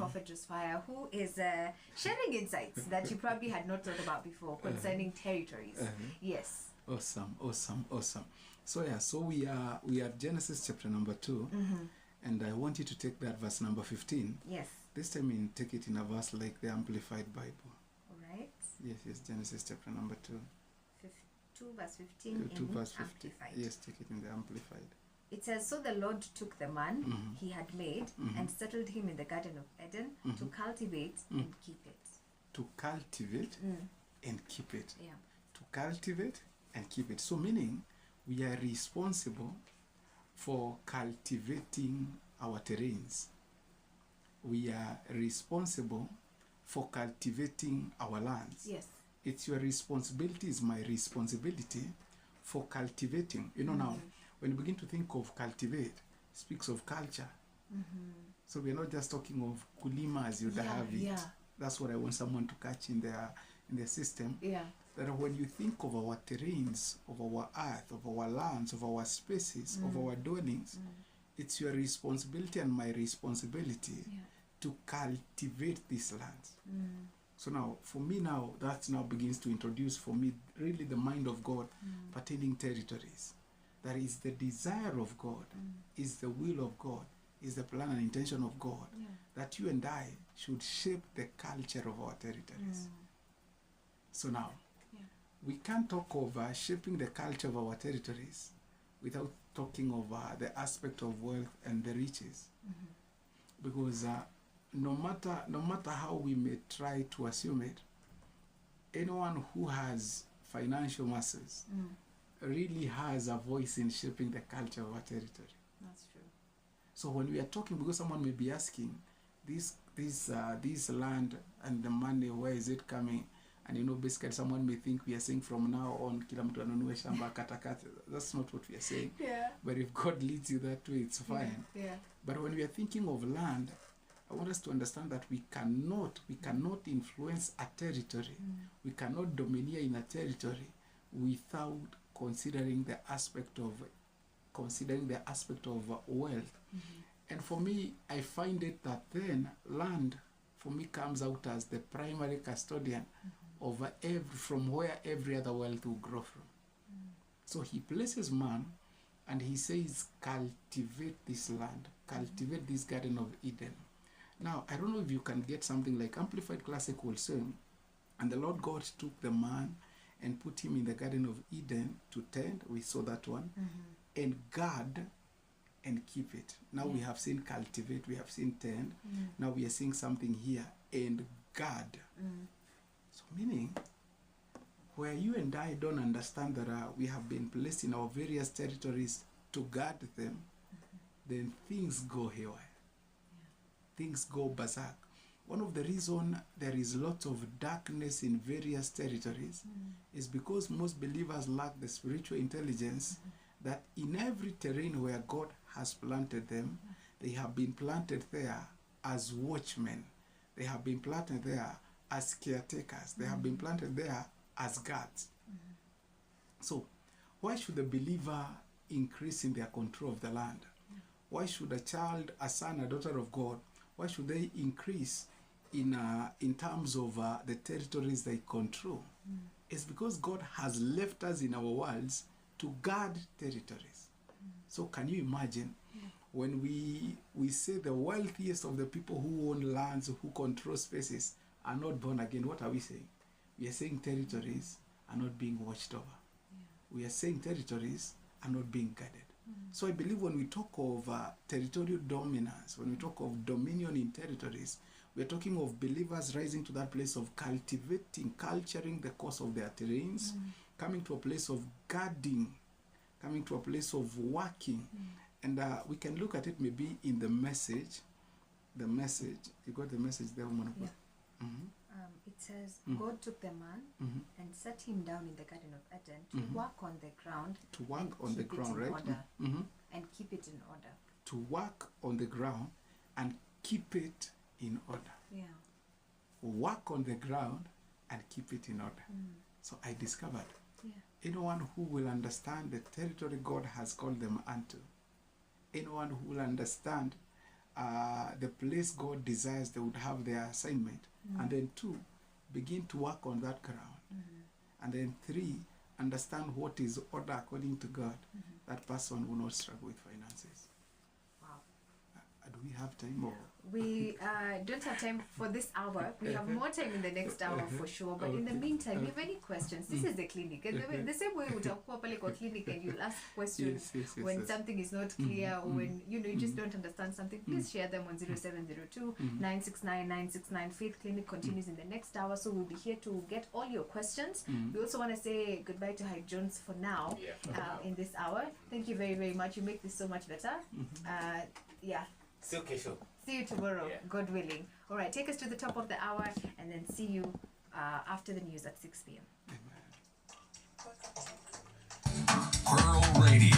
Prophet Josphiah, who is sharing insights that you probably had not thought about before concerning territories. Yes. Awesome. So yeah, so we are Genesis chapter number 2, and I want you to take that verse number 15. Yes. This time you take it in a verse like the Amplified Bible. All right. Yes, Genesis chapter number 2. 2 verse 15 in Amplified. Yes, take it in the Amplified. It says, so the Lord took the man he had made and settled him in the Garden of Eden to cultivate and keep it. To cultivate and keep it. Yeah. To cultivate and keep it. So meaning we are responsible for cultivating our terrains. We are responsible for cultivating our lands. Yes. It's your responsibility, it's my responsibility for cultivating. You know, now, when you begin to think of cultivate, it speaks of culture. So we're not just talking of kulima as you'd have it. Yeah. That's what I want someone to catch in their system. Yeah. That when you think of our terrains, of our earth, of our lands, of our spaces, of our dwellings, it's your responsibility and my responsibility to cultivate these lands. So now, for me now, that now begins to introduce for me really the mind of God pertaining territories. That is the desire of God, is the will of God, is the plan and intention of God, that you and I should shape the culture of our territories. So now, we can't talk of shaping the culture of our territories without talking of the aspect of wealth and the riches. Because no matter how we may try to assume it, anyone who has financial masses really has a voice in shaping the culture of our territory. That's true. So when we are talking, because someone may be asking, this land and the money, where is it coming? And you know, basically someone may think we are saying from now on, kila mtu anunue shamba katakata. That's not what we are saying. But if God leads you that way, it's fine. But when we are thinking of land, I want us to understand that we cannot influence a territory. We cannot domineer in a territory without considering the aspect of wealth. And for me, I find it that then land for me comes out as the primary custodian of from where every other wealth will grow from. So he places man and he says, cultivate this land, cultivate this Garden of Eden. Now, I don't know if you can get something like Amplified Classic will say, and the Lord God took the man and put him in the Garden of Eden to tend, we saw that one, and guard and keep it. Now we have seen cultivate, we have seen tend, now we are seeing something here, and guard. So meaning, where you and I don't understand that we have been placed in our various territories to guard them, then things go haywire. Things go berserk. One of the reasons there is lots of darkness in various territories is because most believers lack the spiritual intelligence that in every terrain where God has planted them, they have been planted there as watchmen. They have been planted there as caretakers. They have been planted there as guards. So, why should the believer increase in their control of the land? Why should a child, a son, a daughter of God, why should they increase in terms of the territories they control? It's because God has left us in our worlds to guard territories. So can you imagine when we say the wealthiest of the people who own lands, who control spaces, are not born again? What are we saying? We are saying territories are not being watched over. We are saying territories are not being guarded. So I believe when we talk of territorial dominance, when we talk of dominion in territories, we are talking of believers rising to that place of cultivating, culturing the course of their terrains, coming to a place of guarding, coming to a place of working. And we can look at it maybe in the message. The message, you got the message there, woman of God? It says, God took the man and set him down in the Garden of Eden to work on the ground. To work on the ground, right? And keep it in order. To work on the ground and keep it in order. Work on the ground and keep it in order. So I discovered anyone who will understand the territory God has called them unto, anyone who will understand the place God desires they would have their assignment. And then 2, begin to work on that ground. And then 3, understand what is order according to God. That person will not struggle with finances. Wow. Do we have time? Or? We don't have time for this hour. We have more time in the next hour for sure. But in the meantime, you have any questions? This is the clinic. And the same way utakuwa pale kwa clinic and you'll ask questions when something is not clear or when you just don't understand something, please share them on 0702 969 969. Faith Clinic continues in the next hour, so we'll be here to get all your questions. We also want to say goodbye to Hyde Jones for now in this hour. Thank you very, very much. You make this so much better. It's okay, sure. See you tomorrow, God willing. All right, take us to the top of the hour and then see you after the news at 6 p.m. Pearl Radio.